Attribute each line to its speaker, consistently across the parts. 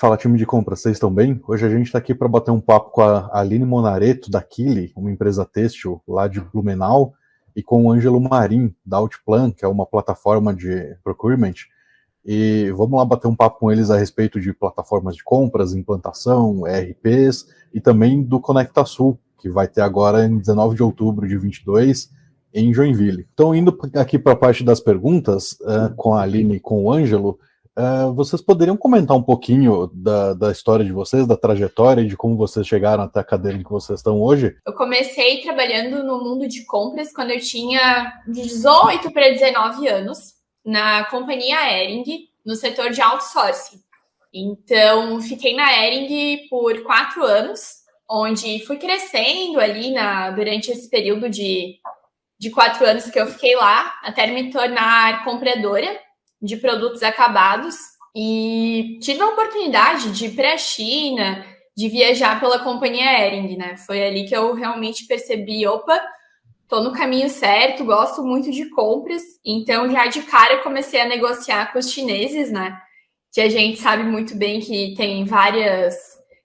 Speaker 1: Fala, time de compra, vocês estão bem? Hoje a gente está aqui para bater um papo com a Aline Monareto, da Kili, uma empresa têxtil lá de Blumenau, e com o Ângelo Marim, da Outplan, que é uma plataforma de procurement. E vamos lá bater um papo com eles a respeito de plataformas de compras, implantação, ERPs, e também do Conecta Sul, que vai ter agora em 19 de outubro de 22, em Joinville. Então, indo aqui para a parte das perguntas, com a Aline e com o Ângelo, vocês poderiam comentar um pouquinho da história de vocês, da trajetória e de como vocês chegaram até a cadeira em que vocês estão hoje?
Speaker 2: Eu comecei trabalhando no mundo de compras quando eu tinha 18 para 19 anos, na companhia Hering, no setor de outsourcing. Então, fiquei na Hering por 4 anos, onde fui crescendo ali durante esse período de 4 anos que eu fiquei lá, até me tornar compradora de produtos acabados, e tive a oportunidade de ir para a China, de viajar pela companhia Hering, né? Foi ali que eu realmente percebi, opa, tô no caminho certo, gosto muito de compras, então já de cara comecei a negociar com os chineses, né? Que a gente sabe muito bem que tem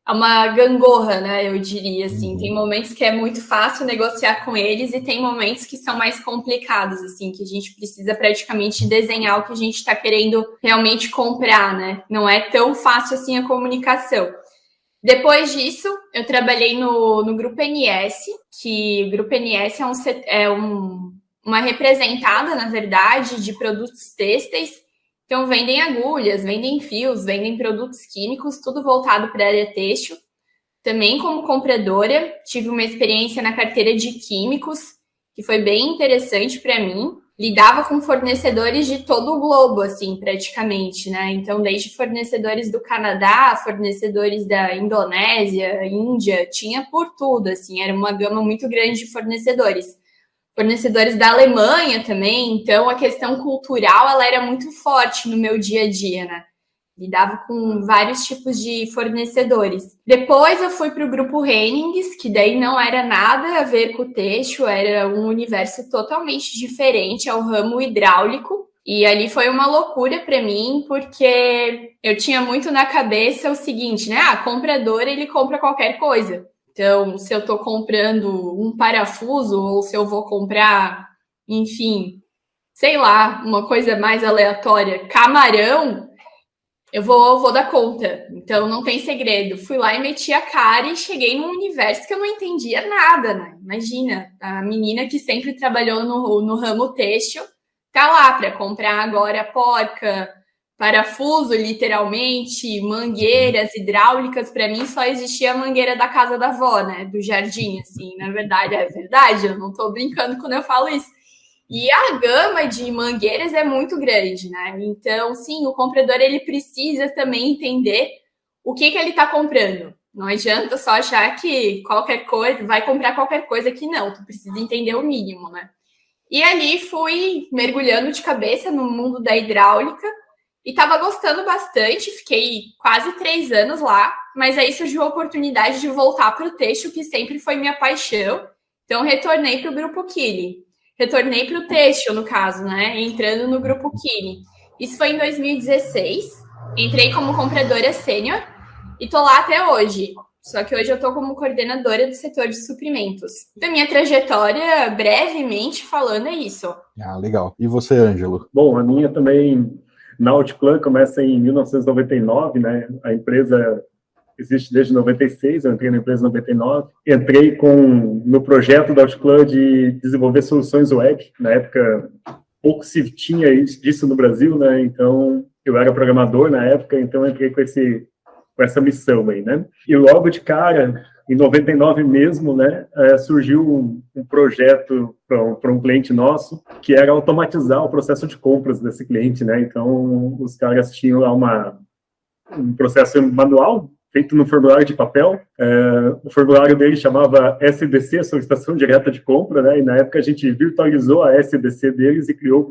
Speaker 2: é uma gangorra, né? Eu diria assim. Tem momentos que é muito fácil negociar com eles e tem momentos que são mais complicados, assim, que a gente precisa praticamente desenhar o que a gente está querendo realmente comprar, né? Não é tão fácil assim a comunicação. Depois disso, eu trabalhei no Grupo NS, que o Grupo NS uma representada, na verdade, de produtos têxteis. Então, vendem agulhas, vendem fios, vendem produtos químicos, tudo voltado para a área têxtil. Também como compradora, tive uma experiência na carteira de químicos, que foi bem interessante para mim. Lidava com fornecedores de todo o globo, assim, praticamente, né? Então, desde fornecedores do Canadá, fornecedores da Indonésia, Índia, tinha por tudo, assim, era uma gama muito grande de fornecedores. Fornecedores da Alemanha também, então a questão cultural, ela era muito forte no meu dia a dia, né? Lidava com vários tipos de fornecedores. Depois eu fui para o grupo Hennings, que daí não era nada a ver com o têxtil, era um universo totalmente diferente ao ramo hidráulico. E ali foi uma loucura para mim, porque eu tinha muito na cabeça o seguinte, né? Comprador, ele compra qualquer coisa. Então, se eu estou comprando um parafuso ou se eu vou comprar, enfim, sei lá, uma coisa mais aleatória, camarão, eu vou dar conta. Então, não tem segredo. Fui lá e meti a cara e cheguei num universo que eu não entendia nada, né? Imagina, a menina que sempre trabalhou no ramo têxtil tá lá para comprar agora porca, parafuso, literalmente, mangueiras hidráulicas. Para mim só existia a mangueira da casa da avó, né, do jardim, assim, na verdade, é verdade, eu não tô brincando quando eu falo isso. E a gama de mangueiras é muito grande, né, então, sim, o comprador, ele precisa também entender o que ele tá comprando. Não adianta só achar que qualquer coisa, vai comprar qualquer coisa que não, tu precisa entender o mínimo, né. E ali fui mergulhando de cabeça no mundo da hidráulica, e estava gostando bastante, fiquei quase 3 anos lá, mas aí surgiu a oportunidade de voltar para o têxtil, que sempre foi minha paixão. Então, retornei para o Grupo Kili. Retornei para o têxtil, no caso, né? Entrando no Grupo Kili. Isso foi em 2016. Entrei como compradora sênior e tô lá até hoje. Só que hoje eu tô como coordenadora do setor de suprimentos. Da minha trajetória, brevemente falando, é isso.
Speaker 1: Ah, legal. E você, Ângelo?
Speaker 3: Bom, a minha também... Na Outplan começa em 1999, né? A empresa existe desde 96, eu entrei na empresa em 99. Entrei no projeto da Outplan de desenvolver soluções web. Na época, pouco se tinha disso no Brasil, né? Então, eu era programador na época, então entrei com essa missão aí, né? E logo de cara, em 99 mesmo, né, surgiu um projeto para um cliente nosso, que era automatizar o processo de compras desse cliente, né? Então, os caras tinham lá um processo manual, feito no formulário de papel. O formulário dele chamava SDC, Solicitação Direta de Compra, né? E na época a gente virtualizou a SDC deles e criou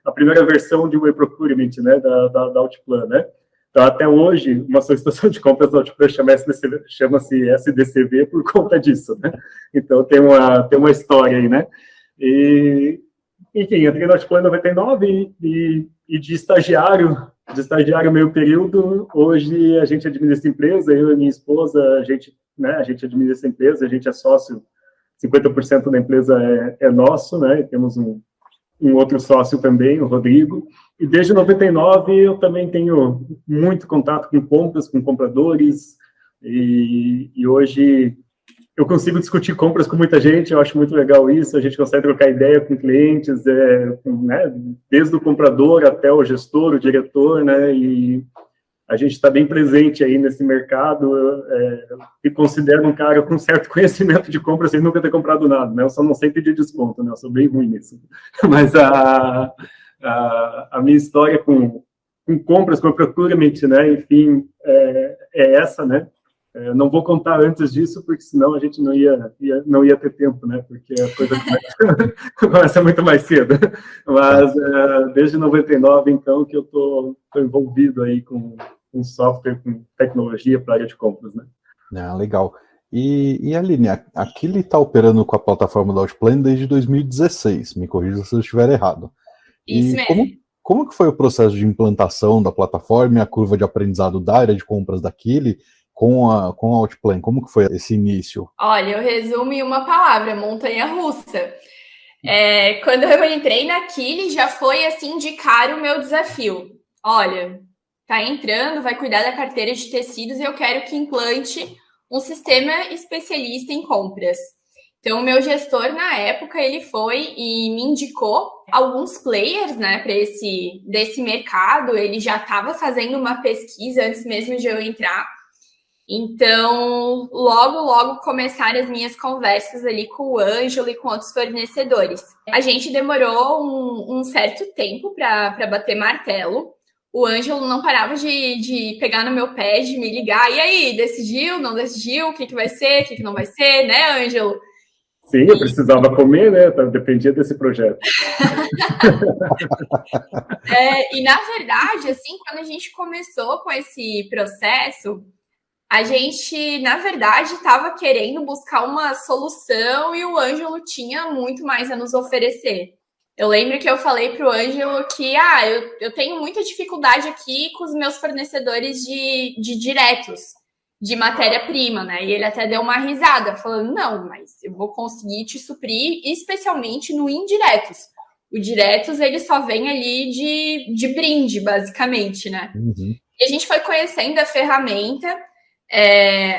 Speaker 3: a primeira versão de Web Procurement, né, da Outplan, né? Então, até hoje, uma solicitação de compras da Outplan chama-se SDCV por conta disso, né? Então, tem uma história aí, né? E, enfim, entrei na Outplan em 99 e de estagiário de estagiário meio período. Hoje a gente administra empresa, eu e minha esposa, a gente administra empresa, a gente é sócio, 50% da empresa é nosso, né? E temos um outro sócio também, o Rodrigo. E desde 99 eu também tenho muito contato com compras, com compradores, e hoje eu consigo discutir compras com muita gente, eu acho muito legal isso, a gente consegue trocar ideia com clientes, né, desde o comprador até o gestor, o diretor, né, e a gente está bem presente aí nesse mercado, e considero um cara com certo conhecimento de compras sem nunca ter comprado nada, né, eu só não sei pedir desconto, né, eu sou bem ruim nisso, mas a minha história com compras, com procurement, né, enfim, é essa, né. Não vou contar antes disso, porque senão a gente não ia ter tempo, né? Porque a coisa começa muito mais cedo. Mas desde 99, então, que eu estou envolvido aí com software, com tecnologia para a área de compras, né?
Speaker 1: Legal. E Aline, a Kili está operando com a plataforma da Outplan desde 2016. Me corrija se eu estiver errado.
Speaker 2: Isso mesmo.
Speaker 1: Como que foi o processo de implantação da plataforma e a curva de aprendizado da área de compras da Kili com a Outplan? Como que foi esse início?
Speaker 2: Olha, eu resumo em uma palavra, montanha-russa. Quando eu entrei na Kili, já foi assim de cara o meu desafio. Olha, tá entrando, vai cuidar da carteira de tecidos e eu quero que implante um sistema especialista em compras. Então, o meu gestor, na época, ele foi e me indicou alguns players, né, desse mercado. Ele já estava fazendo uma pesquisa antes mesmo de eu entrar. Então, logo começaram as minhas conversas ali com o Ângelo e com outros fornecedores. A gente demorou um certo tempo para bater martelo. O Ângelo não parava de pegar no meu pé, de me ligar. E aí, decidiu, não decidiu? O que vai ser, o que não vai ser, né, Ângelo?
Speaker 3: Sim, eu precisava comer, né? Dependia desse projeto.
Speaker 2: E, na verdade, assim, quando a gente começou com esse processo, a gente, na verdade, estava querendo buscar uma solução e o Ângelo tinha muito mais a nos oferecer. Eu lembro que eu falei para o Ângelo que eu tenho muita dificuldade aqui com os meus fornecedores de diretos, de matéria-prima, né? E ele até deu uma risada, falando, não, mas eu vou conseguir te suprir, especialmente no indiretos. O diretos, ele só vem ali de brinde, basicamente, né?
Speaker 1: Uhum.
Speaker 2: E a gente foi conhecendo a ferramenta,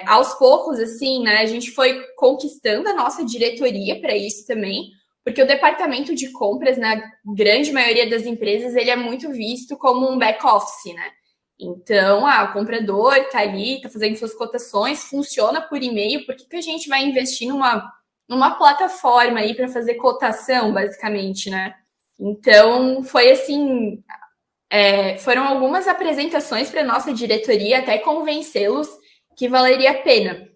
Speaker 2: aos poucos, assim, né, a gente foi conquistando a nossa diretoria para isso também, porque o departamento de compras, na grande maioria das empresas, ele é muito visto como um back-office, né? Então, o comprador está ali, está fazendo suas cotações, funciona por e-mail, por que a gente vai investir numa plataforma aí para fazer cotação, basicamente, né? Então, foi assim, foram algumas apresentações para a nossa diretoria até convencê-los que valeria a pena.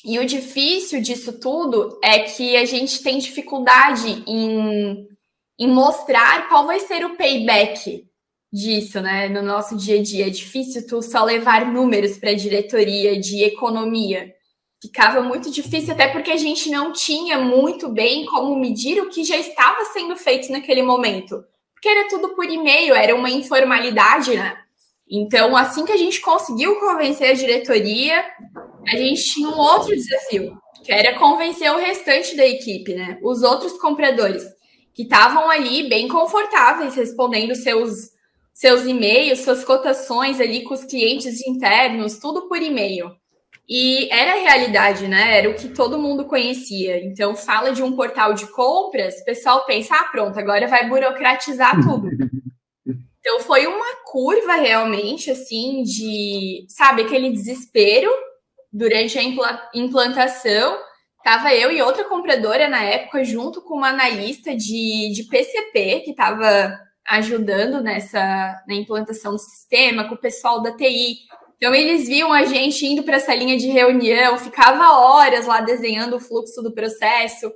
Speaker 2: E o difícil disso tudo é que a gente tem dificuldade em mostrar qual vai ser o payback disso, né, no nosso dia a dia. É difícil tu só levar números para a diretoria de economia. Ficava muito difícil, até porque a gente não tinha muito bem como medir o que já estava sendo feito naquele momento. Porque era tudo por e-mail, era uma informalidade, né? Então, assim que a gente conseguiu convencer a diretoria, a gente tinha um outro desafio, que era convencer o restante da equipe, né? Os outros compradores, que estavam ali bem confortáveis, respondendo seus e-mails, suas cotações ali com os clientes internos, tudo por e-mail. E era a realidade, né? Era o que todo mundo conhecia. Então, fala de um portal de compras, o pessoal pensa, pronto, agora vai burocratizar tudo. Então, foi uma curva realmente, assim, de, sabe, aquele desespero durante a implantação. Tava eu e outra compradora na época, junto com uma analista de PCP, que estava ajudando na implantação do sistema, com o pessoal da TI. Então, eles viam a gente indo para essa linha de reunião, ficava horas lá desenhando o fluxo do processo.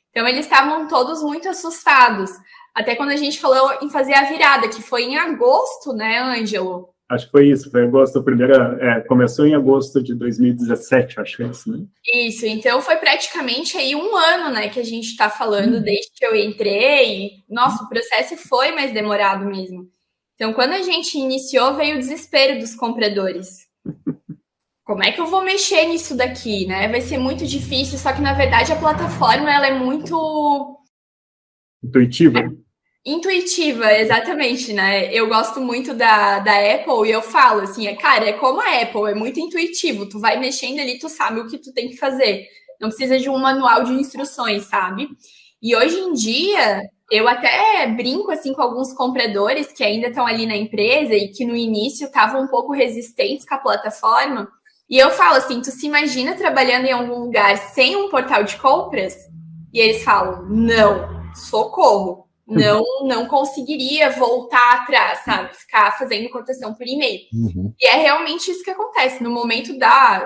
Speaker 2: Então, eles estavam todos muito assustados. Até quando a gente falou em fazer a virada, que foi em agosto, né, Ângelo?
Speaker 3: Acho que foi isso, foi agosto, começou em agosto de 2017, acho que é isso, né?
Speaker 2: Isso, então foi praticamente aí um ano, né, que a gente está falando desde que eu entrei. Nossa, o processo foi mais demorado mesmo. Então, quando a gente iniciou, veio o desespero dos compradores. Como é que eu vou mexer nisso daqui, né? Vai ser muito difícil, só que, na verdade, a plataforma ela é muito... Intuitiva, exatamente, né? Eu gosto muito da Apple e eu falo assim, cara, é como a Apple, é muito intuitivo. Tu vai mexendo ali, tu sabe o que tu tem que fazer. Não precisa de um manual de instruções, sabe? E hoje em dia, eu até brinco assim com alguns compradores que ainda estão ali na empresa e que no início estavam um pouco resistentes com a plataforma. E eu falo assim, tu se imagina trabalhando em algum lugar sem um portal de compras? E eles falam, não, socorro. Não conseguiria voltar atrás, sabe? Ficar fazendo cotação por e-mail.
Speaker 1: Uhum.
Speaker 2: E é realmente isso que acontece. No momento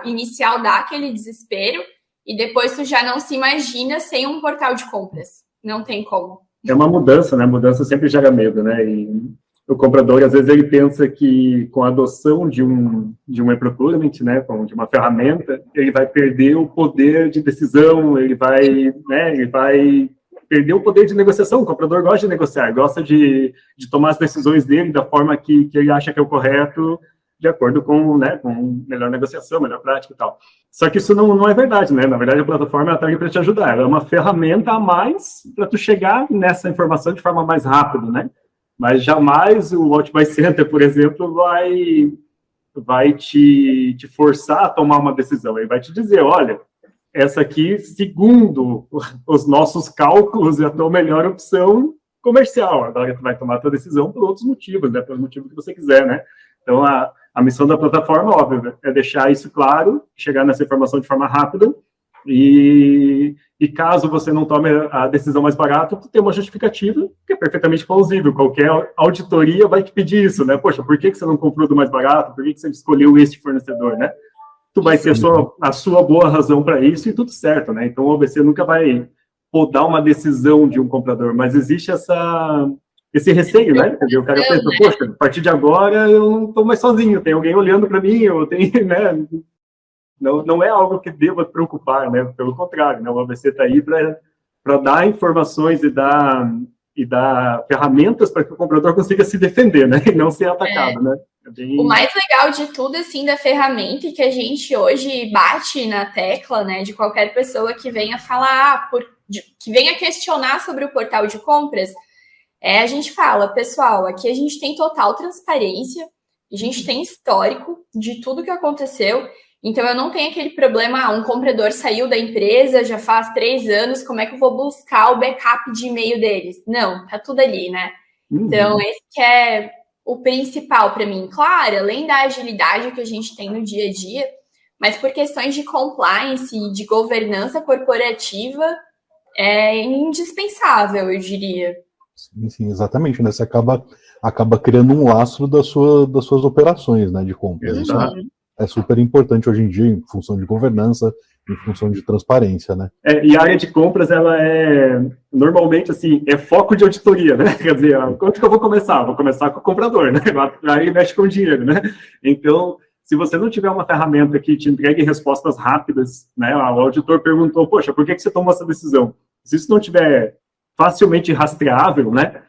Speaker 2: inicial dá aquele desespero e depois tu já não se imagina sem um portal de compras. Não tem como.
Speaker 3: É uma mudança, né? Mudança sempre gera medo, né? E o comprador, às vezes, ele pensa que com a adoção de um e-procurement, né? De uma ferramenta, ele vai perder o poder de decisão, ele vai perder o poder de negociação. O comprador gosta de negociar, gosta de tomar as decisões dele da forma que ele acha que é o correto, de acordo com melhor negociação, melhor prática e tal. Só que isso não é verdade, né? Na verdade, a plataforma está aí para te ajudar. Ela é uma ferramenta a mais para tu chegar nessa informação de forma mais rápida, né? Mas jamais o Outbuy Center, por exemplo, vai te forçar a tomar uma decisão. Ele vai te dizer, olha, essa aqui, segundo os nossos cálculos, é a tua melhor opção comercial. Agora tu vai tomar a tua decisão por outros motivos, né? Pelo motivo que você quiser, né? Então, a missão da plataforma, óbvio, é deixar isso claro, chegar nessa informação de forma rápida, e caso você não tome a decisão mais barata, tu tem uma justificativa que é perfeitamente plausível. Qualquer auditoria vai te pedir isso, né? Poxa, por que você não comprou do mais barato? Por que você escolheu este fornecedor, né? Tu vai ter a sua boa razão para isso e tudo certo, né? Então, o OBC nunca vai podar uma decisão de um comprador, mas existe esse receio, né? Porque o cara pensa, poxa, a partir de agora eu não estou mais sozinho, tem alguém olhando para mim, né? Não é algo que deva preocupar, né? Pelo contrário, né? O OBC está aí para dar informações e dar ferramentas para que o comprador consiga se defender, né? E não ser atacado, né?
Speaker 2: O mais legal de tudo, assim, da ferramenta, e que a gente hoje bate na tecla, né, de qualquer pessoa que venha falar, que venha questionar sobre o portal de compras, a gente fala, pessoal, aqui a gente tem total transparência, a gente tem histórico de tudo que aconteceu, então eu não tenho aquele problema, um comprador saiu da empresa, já faz 3 anos, como é que eu vou buscar o backup de e-mail deles? Não, tá tudo ali, né? Então, esse que é o principal para mim, claro, além da agilidade que a gente tem no dia a dia, mas por questões de compliance e de governança corporativa, é indispensável, eu diria.
Speaker 1: Sim, exatamente, né? Você acaba criando um lastro das suas operações, né, de compras. Isso é super importante hoje em dia, em função de governança, em função de transparência, né?
Speaker 3: E a área de compras, ela normalmente, assim, é foco de auditoria, né? Quer dizer, onde que eu vou começar? Vou começar com o comprador, né? Aí mexe com o dinheiro, né? Então, se você não tiver uma ferramenta que te entregue respostas rápidas, né? O auditor perguntou, poxa, por que você tomou essa decisão? Se isso não tiver facilmente rastreável, né?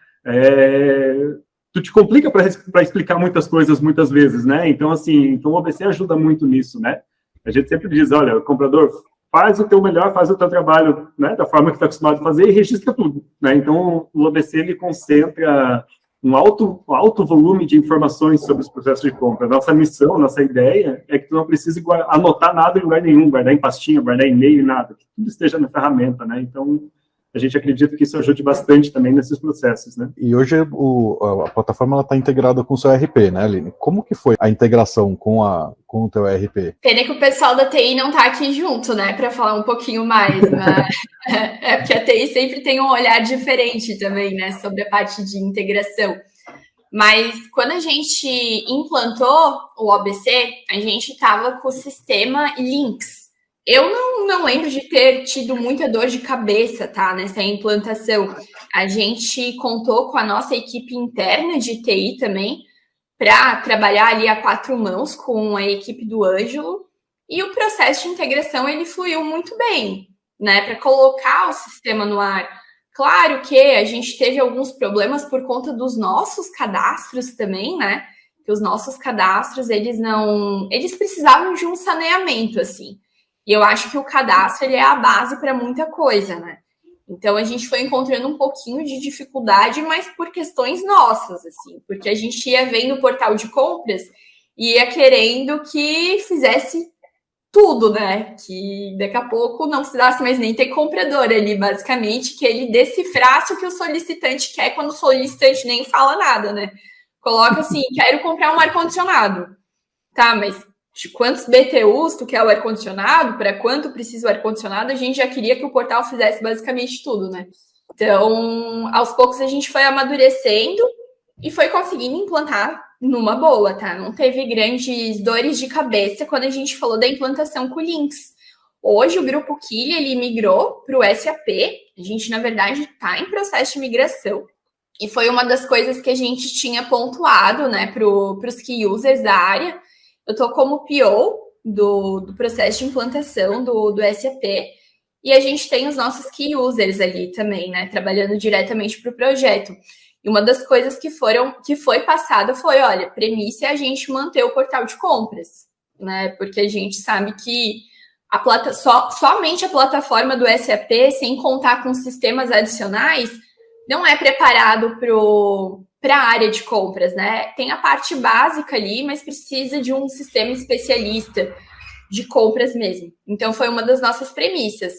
Speaker 3: Tu te complica para explicar muitas coisas muitas vezes, né? Então, assim, o OBC ajuda muito nisso, né? A gente sempre diz, olha, comprador, faz o teu melhor, faz o teu trabalho, né, da forma que está acostumado a fazer e registra tudo, né? Então, o OBC, ele concentra um alto volume de informações sobre os processos de compra. Nossa missão, nossa ideia é que tu não precise anotar nada em lugar nenhum, guardar em pastinha, guardar em e-mail, nada, que tudo esteja na ferramenta, né? Então, a gente acredita que isso ajude bastante também nesses processos, né?
Speaker 1: E hoje a plataforma está integrada com o seu ERP, né, Aline? Como que foi a integração com o teu ERP?
Speaker 2: Pena que o pessoal da TI não está aqui junto, né, para falar um pouquinho mais, né? É porque a TI sempre tem um olhar diferente também, né, sobre a parte de integração. Mas quando a gente implantou o OBC, a gente estava com o sistema Lynx. Eu não lembro de ter tido muita dor de cabeça, tá, nessa implantação. A gente contou com a nossa equipe interna de TI também, para trabalhar ali a 4 mãos com a equipe do Ângelo, e o processo de integração, ele fluiu muito bem, né, para colocar o sistema no ar. Claro que a gente teve alguns problemas por conta dos nossos cadastros também, né? Que os nossos cadastros, eles precisavam de um saneamento, assim. E eu acho que o cadastro, ele é a base para muita coisa, né? Então, a gente foi encontrando um pouquinho de dificuldade, mas por questões nossas, assim. Porque a gente ia vendo o portal de compras e ia querendo que fizesse tudo, né? Que daqui a pouco não precisasse mais nem ter comprador ali, basicamente, que ele decifrasse o que o solicitante quer quando o solicitante nem fala nada, né? Coloca assim, quero comprar um ar-condicionado. Tá, mas de quantos BTUs tu quer o ar-condicionado? Para quanto precisa o ar-condicionado? A gente já queria que o portal fizesse basicamente tudo, né? Então, aos poucos a gente foi amadurecendo e foi conseguindo implantar numa boa, tá? Não teve grandes dores de cabeça quando a gente falou da implantação com o Lynx. Hoje o Grupo Kili, ele migrou para o SAP. A gente, na verdade, está em processo de migração. E foi uma das coisas que a gente tinha pontuado, né, para os key users da área. Eu estou como PO do processo de implantação do SAP. E a gente tem os nossos key users ali também, né, trabalhando diretamente para o projeto. E uma das coisas que foi passada foi, olha, premissa é a gente manter o portal de compras, né? Porque a gente sabe que somente a plataforma do SAP, sem contar com sistemas adicionais, não é preparado para a área de compras, né? Tem a parte básica ali, mas precisa de um sistema especialista de compras mesmo. Então, foi uma das nossas premissas.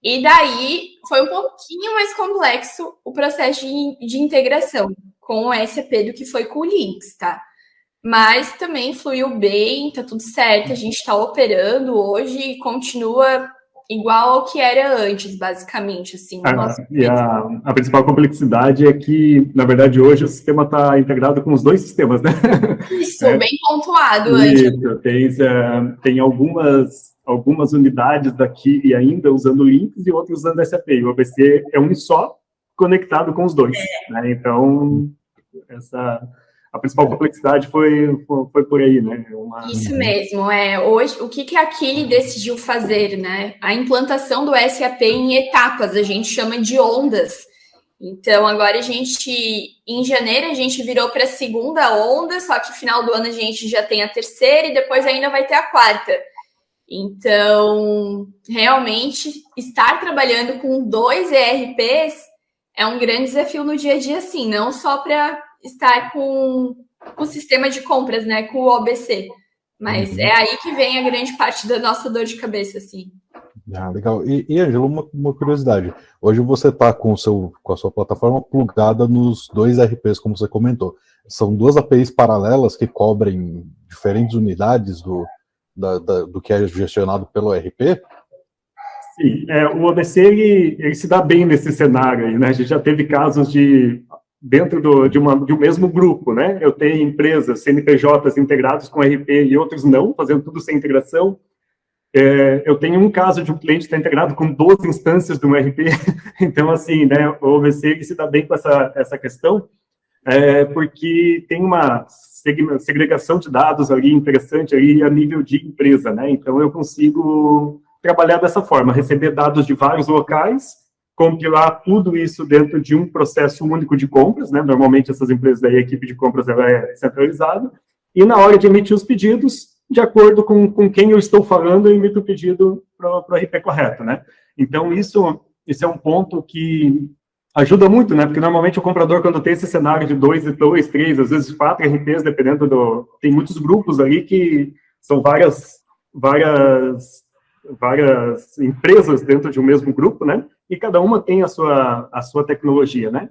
Speaker 2: E daí foi um pouquinho mais complexo o processo de integração com o SAP do que foi com o Lynx, tá? Mas também fluiu bem, tá tudo certo, a gente está operando hoje e continua igual ao que era antes, basicamente, assim.
Speaker 3: E a principal complexidade é que, na verdade, hoje o sistema está integrado com os dois sistemas, né?
Speaker 2: Isso, bem pontuado, Ângelo.
Speaker 3: Tem algumas unidades daqui e ainda usando Lynx e outras usando SAP. O OBC é um só, conectado com os dois. Né? Então, a principal complexidade foi por aí, né?
Speaker 2: Isso mesmo. Hoje, o que a Kili decidiu fazer, né? A implantação do SAP em etapas, a gente chama de ondas. Então, agora em janeiro, a gente virou para a segunda onda, só que no final do ano a gente já tem a terceira e depois ainda vai ter a quarta. Então, realmente, estar trabalhando com 2 ERPs é um grande desafio no dia a dia, sim, não só para estar com o sistema de compras, né, com o OBC, mas é aí que vem a grande parte da nossa dor de cabeça, assim.
Speaker 1: Ah, legal. E Ângelo, uma curiosidade. Hoje você está com a sua plataforma plugada nos 2 ERPs, como você comentou. São 2 APIs paralelas que cobrem diferentes unidades do que é gestionado pelo ERP?
Speaker 3: Sim, o OBC ele se dá bem nesse cenário aí, né? A gente já teve casos dentro de um mesmo grupo, né? Eu tenho empresas, CNPJs integrados com ERP e outros não, fazendo tudo sem integração. Eu tenho um caso de um cliente que está integrado com 12 instâncias de um ERP, então, assim, né, o OBC ele se dá bem com essa questão, porque tem uma segregação de dados ali interessante ali a nível de empresa, né? Então, eu consigo trabalhar dessa forma, receber dados de vários locais, compilar tudo isso dentro de um processo único de compras, né? Normalmente, essas empresas aí, a equipe de compras ela é centralizada, e na hora de emitir os pedidos, de acordo com quem eu estou falando, eu emito o pedido para o RP correto, né? Então, isso é um ponto que ajuda muito, né? Porque normalmente o comprador, quando tem esse cenário de 2, 3, às vezes 4 RPs, dependendo tem muitos grupos ali que são várias empresas dentro de um mesmo grupo, né? E cada uma tem a sua tecnologia, né?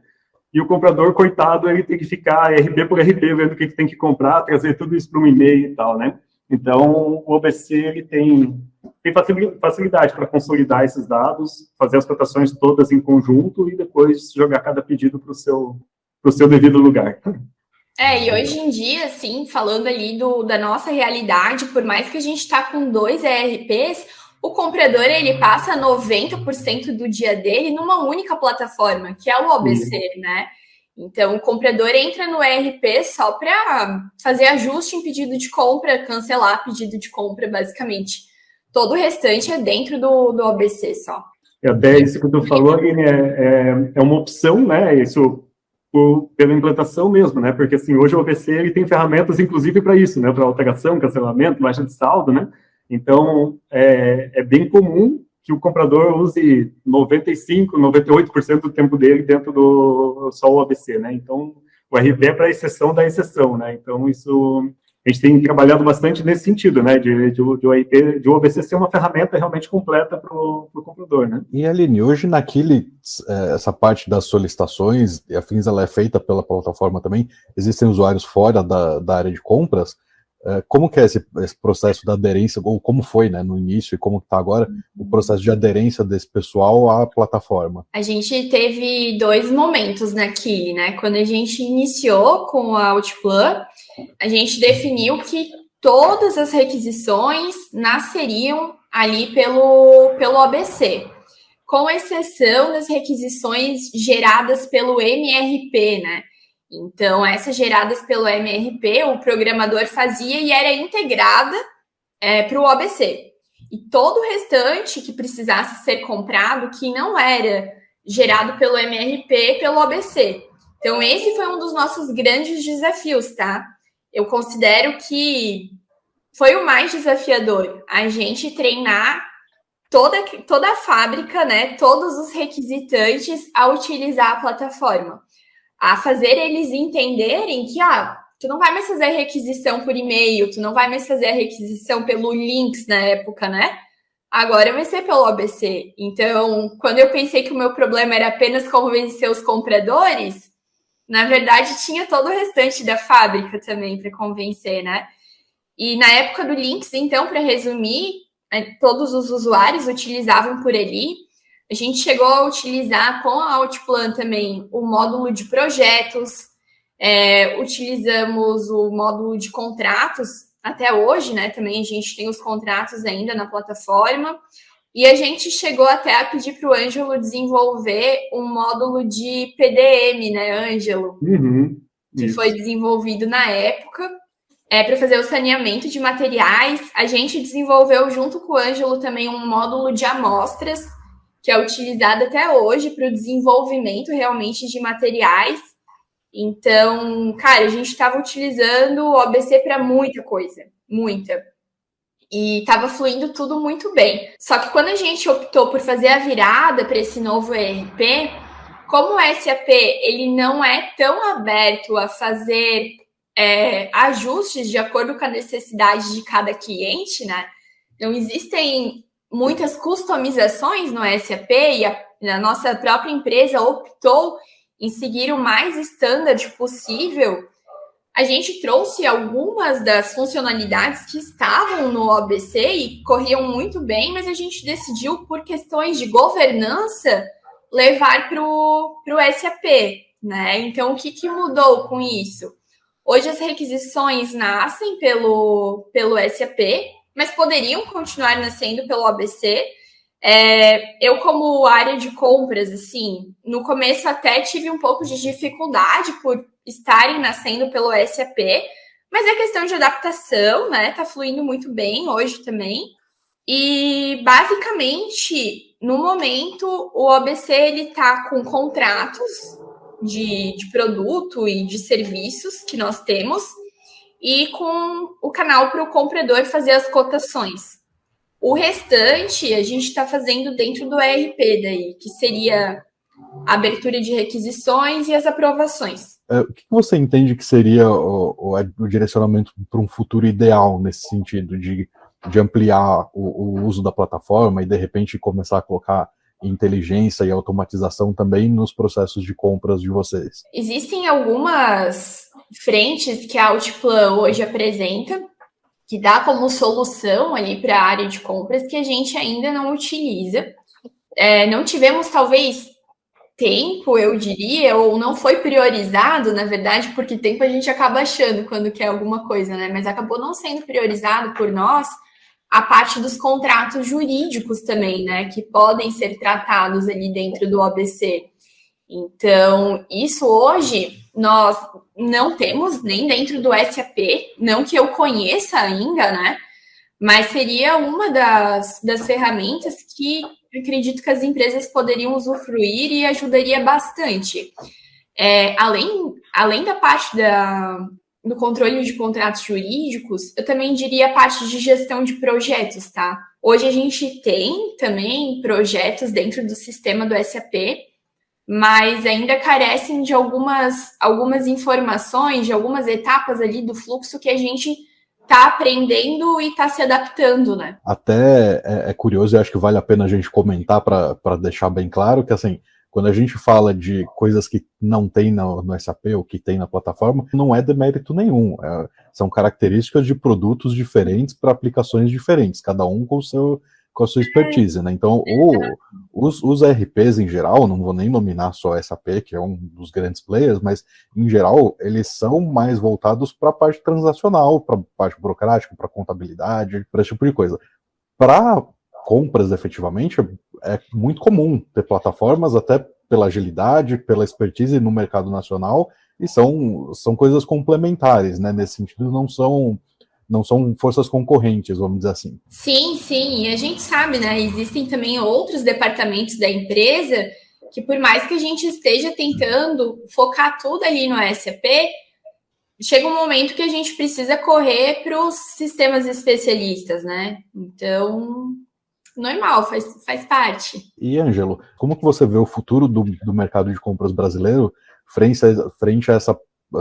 Speaker 3: E o comprador, coitado, ele tem que ficar RP por RP, vendo o que tem que comprar, trazer tudo isso para um e-mail e tal, né? Então, o OBC ele tem facilidade para consolidar esses dados, fazer as cotações todas em conjunto e depois jogar cada pedido para o seu devido lugar.
Speaker 2: E hoje em dia, assim, falando ali da nossa realidade, por mais que a gente está com 2 ERPs, o comprador, ele passa 90% do dia dele numa única plataforma, que é o OBC, né? Então, o comprador entra no ERP só para fazer ajuste em pedido de compra, cancelar pedido de compra, basicamente. Todo o restante é dentro do OBC só.
Speaker 3: E até isso que tu falou, Aline, é uma opção, né? Isso pela implantação mesmo, né? Porque assim, hoje o OBC ele tem ferramentas, inclusive, para isso, né? Para alteração, cancelamento, baixa de saldo, né? Então, é bem comum que o comprador use 95%, 98% do tempo dele dentro do só o OBC, né? Então, o RP é para a exceção da exceção, né? Então, isso... A gente tem trabalhado bastante nesse sentido, né, de o OBC ser uma ferramenta realmente completa para o comprador, né?
Speaker 1: E, Aline, hoje naquele, essa parte das solicitações e afins, ela é feita pela plataforma também? Existem usuários fora da área de compras? Como que é esse processo da aderência, ou como foi, né, no início e como está agora o processo de aderência desse pessoal à plataforma?
Speaker 2: A gente teve 2 momentos naquele, né? Quando a gente iniciou com a Outplan, a gente definiu que todas as requisições nasceriam ali pelo OBC, com exceção das requisições geradas pelo MRP, né? Então, essas geradas pelo MRP, o programador fazia e era integrada para o OBC. E todo o restante que precisasse ser comprado, que não era gerado pelo MRP, pelo OBC. Então, esse foi um dos nossos grandes desafios, tá? Eu considero que foi o mais desafiador, a gente treinar toda a fábrica, né, todos os requisitantes a utilizar a plataforma, a fazer eles entenderem que, tu não vai mais fazer a requisição por e-mail, tu não vai mais fazer a requisição pelo Lynx na época, né? Agora vai ser pelo OBC. Então, quando eu pensei que o meu problema era apenas convencer os compradores, na verdade, tinha todo o restante da fábrica também para convencer, né? E na época do Lynx, então, para resumir, todos os usuários utilizavam por ali. A gente chegou a utilizar com a Outplan também o módulo de projetos, utilizamos o módulo de contratos até hoje, né? Também a gente tem os contratos ainda na plataforma. E a gente chegou até a pedir para o Ângelo desenvolver um módulo de PDM, né, Ângelo? Que foi desenvolvido na época, para fazer o saneamento de materiais. A gente desenvolveu junto com o Ângelo também um módulo de amostras, que é utilizado até hoje para o desenvolvimento realmente de materiais. Então, cara, a gente estava utilizando o OBC para muita coisa, muita. E estava fluindo tudo muito bem. Só que quando a gente optou por fazer a virada para esse novo ERP, como o SAP ele não é tão aberto a fazer ajustes de acordo com a necessidade de cada cliente, né? Então, existem muitas customizações no SAP e a nossa própria empresa optou em seguir o mais standard possível. A gente trouxe algumas das funcionalidades que estavam no OBC e corriam muito bem, mas a gente decidiu, por questões de governança, levar para o SAP, né? Então, o que mudou com isso? Hoje as requisições nascem pelo SAP, mas poderiam continuar nascendo pelo OBC. Eu, como área de compras, assim, no começo até tive um pouco de dificuldade por estarem nascendo pelo SAP, mas é questão de adaptação, né? Tá fluindo muito bem hoje também. E, basicamente, no momento, o OBC, ele tá com contratos de produto e de serviços que nós temos e com o canal para o comprador fazer as cotações. O restante, a gente está fazendo dentro do ERP daí, que seria a abertura de requisições e as aprovações.
Speaker 1: O que você entende que seria o direcionamento para um futuro ideal nesse sentido de ampliar o uso da plataforma e, de repente, começar a colocar inteligência e automatização também nos processos de compras de vocês?
Speaker 2: Existem algumas frentes que a Outplan hoje apresenta, que dá como solução ali para a área de compras, que a gente ainda não utiliza. Não tivemos, talvez, tempo, eu diria, ou não foi priorizado, na verdade, porque tempo a gente acaba achando quando quer alguma coisa, né? Mas acabou não sendo priorizado por nós a parte dos contratos jurídicos também, né? Que podem ser tratados ali dentro do OBC. Então, isso hoje nós não temos nem dentro do SAP, não que eu conheça ainda, né? Mas seria uma das ferramentas que acredito que as empresas poderiam usufruir e ajudaria bastante. Além da parte do controle de contratos jurídicos, eu também diria a parte de gestão de projetos, tá? Hoje a gente tem também projetos dentro do sistema do SAP, mas ainda carecem de algumas informações, de algumas etapas ali do fluxo que a gente está aprendendo e está se adaptando, né?
Speaker 1: Até é curioso e acho que vale a pena a gente comentar para deixar bem claro que, assim, quando a gente fala de coisas que não tem no SAP ou que tem na plataforma, não é demérito nenhum. São características de produtos diferentes para aplicações diferentes, cada um com a sua expertise, né? Então, os ERPs em geral, não vou nem nominar só a SAP, que é um dos grandes players, mas em geral, eles são mais voltados para a parte transacional, para a parte burocrática, para contabilidade, para esse tipo de coisa. Para compras, efetivamente, é muito comum ter plataformas, até pela agilidade, pela expertise no mercado nacional, e são coisas complementares, né? Nesse sentido, não são forças concorrentes, vamos dizer assim.
Speaker 2: Sim, sim, e a gente sabe, né? Existem também outros departamentos da empresa que, por mais que a gente esteja tentando focar tudo ali no SAP, chega um momento que a gente precisa correr para os sistemas especialistas, né? Então, normal, faz parte.
Speaker 1: E, Ângelo, como que você vê o futuro do mercado de compras brasileiro frente a essa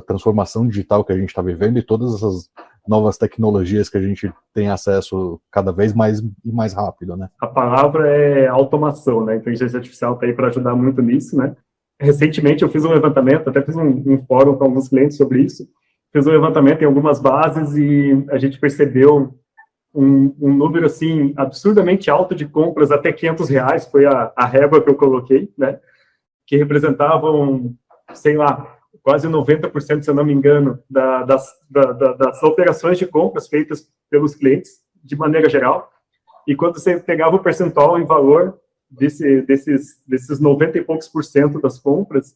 Speaker 1: transformação digital que a gente está vivendo e todas essas novas tecnologias que a gente tem acesso cada vez mais e mais rápido, né?
Speaker 3: A palavra é automação, né? A inteligência artificial está aí para ajudar muito nisso, né? Recentemente eu fiz um levantamento, até fiz um fórum com alguns clientes sobre isso, fiz um levantamento em algumas bases e a gente percebeu um número, assim, absurdamente alto de compras, até R$500, foi a régua que eu coloquei, né? Que representavam, sei lá, quase 90%, se eu não me engano, das operações de compras feitas pelos clientes, de maneira geral. E quando você pegava o percentual em valor desses 90 e poucos por cento das compras,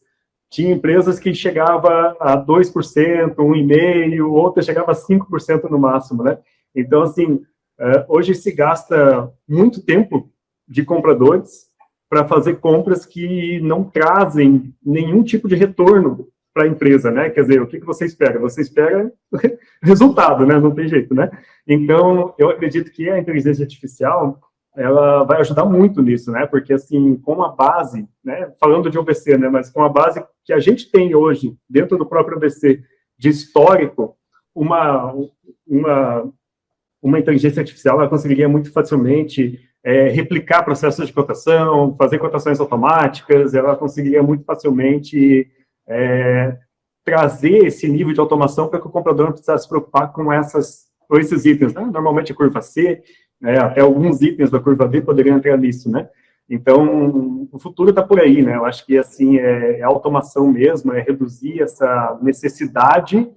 Speaker 3: tinha empresas que chegava a 2%, 1,5%, outras chegava a 5% no máximo, né? Então, assim, hoje se gasta muito tempo de compradores para fazer compras que não trazem nenhum tipo de retorno para a empresa, né? Quer dizer, o que você espera? Você espera resultado, né? Não tem jeito, né? Então, eu acredito que a inteligência artificial, ela vai ajudar muito nisso, né? Porque, assim, com a base, né? Falando de OBC, né? Mas com a base que a gente tem hoje, dentro do próprio OBC, de histórico, uma inteligência artificial, ela conseguiria muito facilmente replicar processos de cotação, fazer cotações automáticas, ela conseguiria muito facilmente trazer esse nível de automação para que o comprador não precisasse se preocupar com esses itens, né? Normalmente a curva C, até alguns itens da curva B poderiam entrar nisso, né? Então, o futuro está por aí, né? Eu acho que, assim, é automação mesmo, é reduzir essa necessidade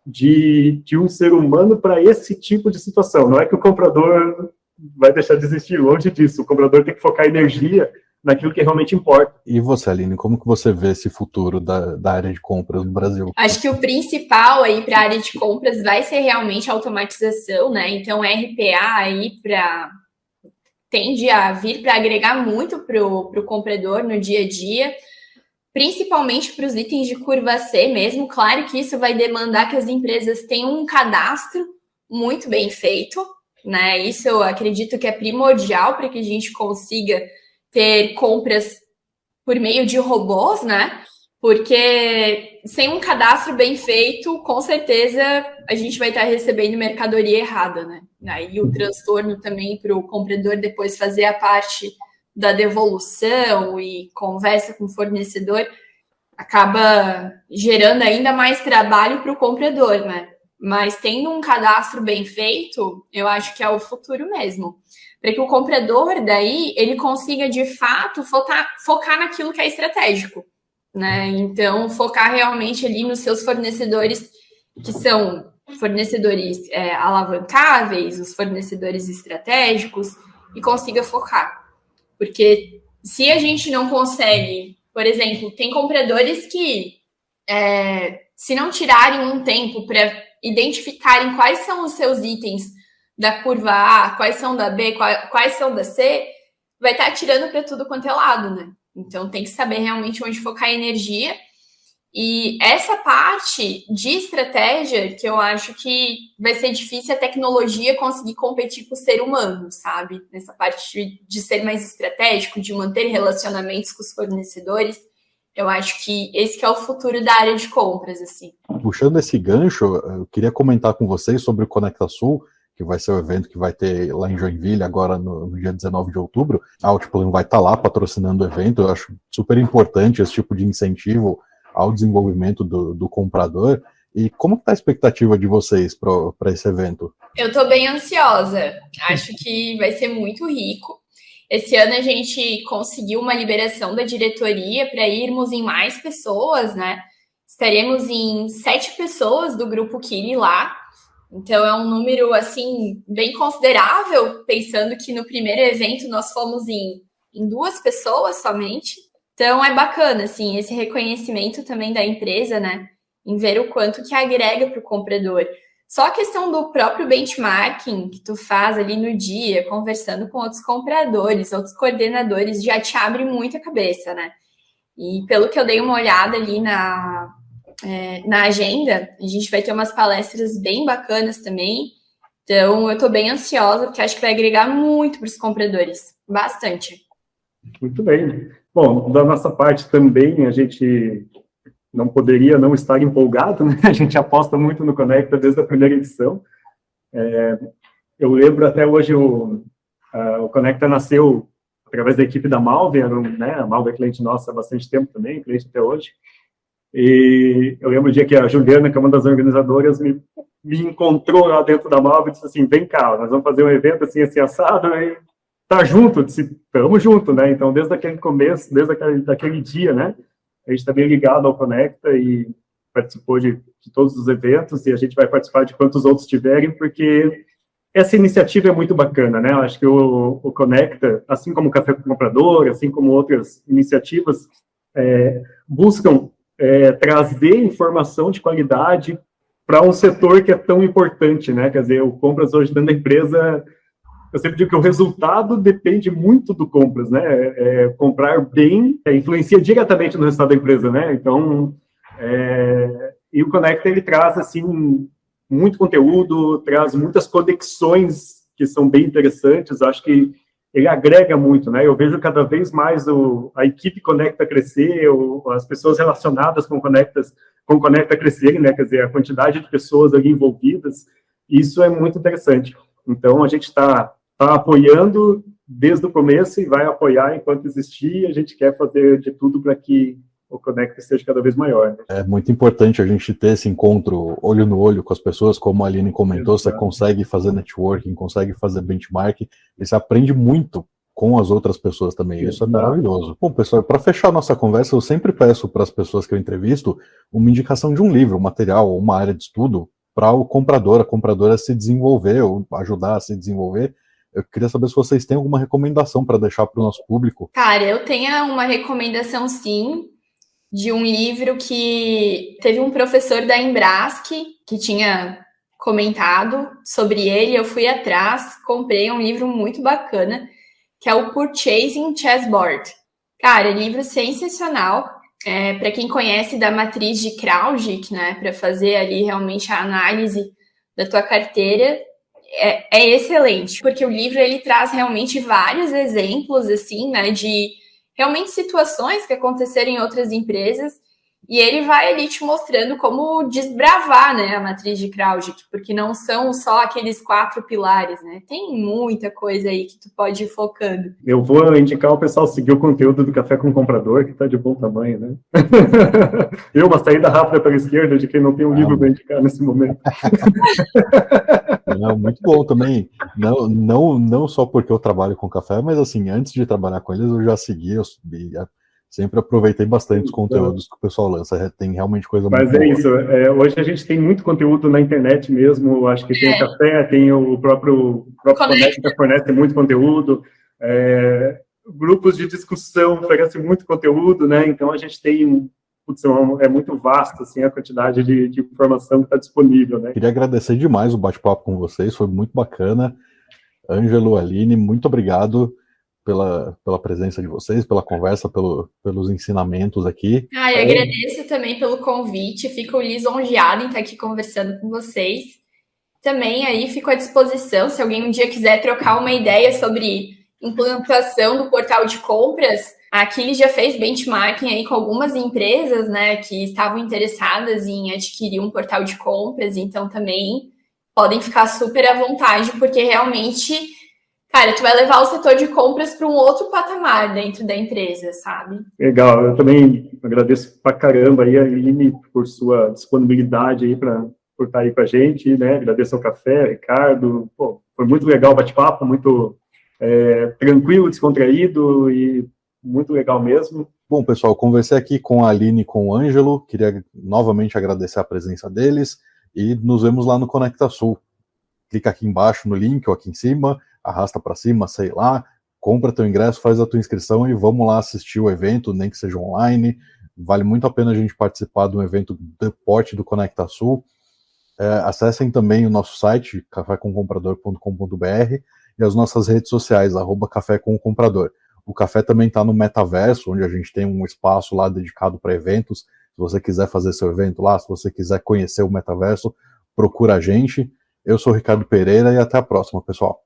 Speaker 3: de um ser humano para esse tipo de situação. Não é que o comprador vai deixar de existir, longe disso. O comprador tem que focar energia naquilo que realmente importa.
Speaker 1: E você, Aline, como que você vê esse futuro da área de compras no Brasil?
Speaker 2: Acho que o principal aí para a área de compras vai ser realmente a automatização, né? Então, RPA aí tende a vir para agregar muito para o comprador no dia a dia, principalmente para os itens de curva C mesmo. Claro que isso vai demandar que as empresas tenham um cadastro muito bem feito, né? Isso eu acredito que é primordial para que a gente consiga ter compras por meio de robôs, né? Porque sem um cadastro bem feito, com certeza a gente vai estar recebendo mercadoria errada, né? Aí o transtorno também para o comprador depois fazer a parte da devolução e conversa com o fornecedor acaba gerando ainda mais trabalho para o comprador, né? Mas tendo um cadastro bem feito, eu acho que é o futuro mesmo. Para que o comprador, daí, ele consiga, de fato, focar naquilo que é estratégico, né? Então, focar realmente ali nos seus fornecedores, que são fornecedores alavancáveis, os fornecedores estratégicos, e consiga focar. Porque se a gente não consegue, por exemplo, tem compradores que, se não tirarem um tempo para identificarem quais são os seus itens da curva A, quais são da B, quais são da C, vai estar atirando para tudo quanto é lado, né? Então tem que saber realmente onde focar a energia. E essa parte de estratégia que eu acho que vai ser difícil a tecnologia conseguir competir com o ser humano, sabe? Nessa parte de ser mais estratégico, de manter relacionamentos com os fornecedores. Eu acho que esse que é o futuro da área de compras, assim.
Speaker 1: Puxando esse gancho, eu queria comentar com vocês sobre o Conecta Sul, que vai ser o evento que vai ter lá em Joinville, agora no dia 19 de outubro. A Outplan vai estar lá patrocinando o evento. Eu acho super importante esse tipo de incentivo ao desenvolvimento do comprador. E como está a expectativa de vocês para esse evento?
Speaker 2: Eu estou bem ansiosa. Acho que vai ser muito rico. Esse ano a gente conseguiu uma liberação da diretoria para irmos em mais pessoas, né? Estaremos em 7 pessoas do Grupo Kili lá. Então é um número, assim, bem considerável, pensando que no primeiro evento nós fomos em 2 pessoas somente. Então é bacana, assim, esse reconhecimento também da empresa, né? Em ver o quanto que agrega para o comprador. Só a questão do próprio benchmarking que tu faz ali no dia, conversando com outros compradores, outros coordenadores, já te abre muito a cabeça, né? E pelo que eu dei uma olhada ali na agenda, a gente vai ter umas palestras bem bacanas também. Então eu tô bem ansiosa, porque acho que vai agregar muito para os compradores. Bastante.
Speaker 3: Muito bem. Bom, da nossa parte também, a gente não poderia não estar empolgado, né? A gente aposta muito no Conecta desde a primeira edição. Eu lembro até hoje, o Conecta nasceu através da equipe da Malve, né? A Malve é cliente nossa há bastante tempo também, cliente até hoje. E eu lembro o dia que a Juliana, que é uma das organizadoras, me encontrou lá dentro da Malve e disse assim, vem cá, nós vamos fazer um evento assim assado, e tá junto, eu disse, estamos junto, né? Então, desde aquele começo, desde aquele dia, né? A gente está bem ligado ao Conecta e participou de todos os eventos, e a gente vai participar de quantos outros tiverem, porque essa iniciativa é muito bacana, né? Eu acho que o Conecta, assim como o Café com o Comprador, assim como outras iniciativas, buscam trazer informação de qualidade para um setor que é tão importante, né? Quer dizer, o compras hoje dentro da empresa, eu sempre digo que o resultado depende muito do compras, né? Comprar bem influencia diretamente no resultado da empresa, né? Então, e o Conecta, ele traz, assim, muito conteúdo, traz muitas conexões que são bem interessantes. Acho que ele agrega muito, né? Eu vejo cada vez mais a equipe Conecta crescer, as pessoas relacionadas com o Conecta crescerem, né? Quer dizer, a quantidade de pessoas ali envolvidas, isso é muito interessante. Então, a gente está apoiando desde o começo e vai apoiar enquanto existir. A gente quer fazer de tudo para que o Conecta seja cada vez maior. Né?
Speaker 1: É muito importante a gente ter esse encontro olho no olho com as pessoas, como a Aline comentou. Exato. Você consegue fazer networking, consegue fazer benchmarking, e você aprende muito com as outras pessoas também. Exato. Isso é maravilhoso. Bom, pessoal, para fechar a nossa conversa, eu sempre peço para as pessoas que eu entrevisto uma indicação de um livro, um material, uma área de estudo, para o comprador, a compradora se desenvolver, ou ajudar a se desenvolver. Eu queria saber se vocês têm alguma recomendação para deixar para o nosso público.
Speaker 2: Cara, eu tenho uma recomendação, sim, de um livro que teve um professor da Embrasc que tinha comentado sobre ele. Eu fui atrás, comprei um livro muito bacana, que é o Purchasing Chessboard. Cara, livro sensacional. Para quem conhece da matriz de Kraujic, né, para fazer ali realmente a análise da tua carteira, é excelente, porque o livro ele traz realmente vários exemplos assim, né, de realmente situações que aconteceram em outras empresas, e ele vai ali te mostrando como desbravar, né, a matriz de Kraujic, porque não são só aqueles 4 pilares, né? Tem muita coisa aí que tu pode ir focando.
Speaker 3: Eu vou indicar o pessoal seguir o conteúdo do Café com o Comprador, que está de bom tamanho, né? Uma saída rápida para a esquerda de quem não tem um livro para indicar nesse momento.
Speaker 1: Não, muito bom também. Não só porque eu trabalho com café, mas assim, antes de trabalhar com eles, eu já segui, sempre aproveitei bastante os conteúdos que o pessoal lança. Tem realmente coisa muito boa.
Speaker 3: Mas isso, hoje a gente tem muito conteúdo na internet mesmo. Acho que tem o café, tem o próprio Conecta que fornece muito conteúdo. Grupos de discussão oferecem muito conteúdo, né? Então a gente tem... é muito vasto, assim, a quantidade de informação que está disponível, né?
Speaker 1: Queria agradecer demais o bate-papo com vocês, foi muito bacana. Ângelo, Aline, muito obrigado pela presença de vocês, pela conversa, pelos ensinamentos aqui.
Speaker 2: Eu agradeço também pelo convite, fico lisonjeada em estar aqui conversando com vocês. Também aí fico à disposição, se alguém um dia quiser trocar uma ideia sobre implantação do portal de compras. A Kili já fez benchmarking aí com algumas empresas, né, que estavam interessadas em adquirir um portal de compras, então também podem ficar super à vontade, porque realmente, cara, tu vai levar o setor de compras para um outro patamar dentro da empresa, sabe?
Speaker 3: Legal, eu também agradeço pra caramba aí a Aline por sua disponibilidade aí por estar aí com a gente, né? Agradeço ao café, Ricardo. Pô, foi muito legal o bate-papo, muito tranquilo, descontraído e muito legal mesmo.
Speaker 1: Bom, pessoal, conversei aqui com a Aline e com o Ângelo, queria novamente agradecer a presença deles e nos vemos lá no Conecta Sul. Clica aqui embaixo no link ou aqui em cima, arrasta para cima, sei lá, compra teu ingresso, faz a tua inscrição e vamos lá assistir o evento, nem que seja online. Vale muito a pena a gente participar de um evento de porte do Conecta Sul. Acessem também o nosso site, cafécomcomprador.com.br, e as nossas redes sociais, @cafécomcomprador. O café também está no Metaverso, onde a gente tem um espaço lá dedicado para eventos. Se você quiser fazer seu evento lá, se você quiser conhecer o Metaverso, procura a gente. Eu sou o Ricardo Pereira e até a próxima, pessoal.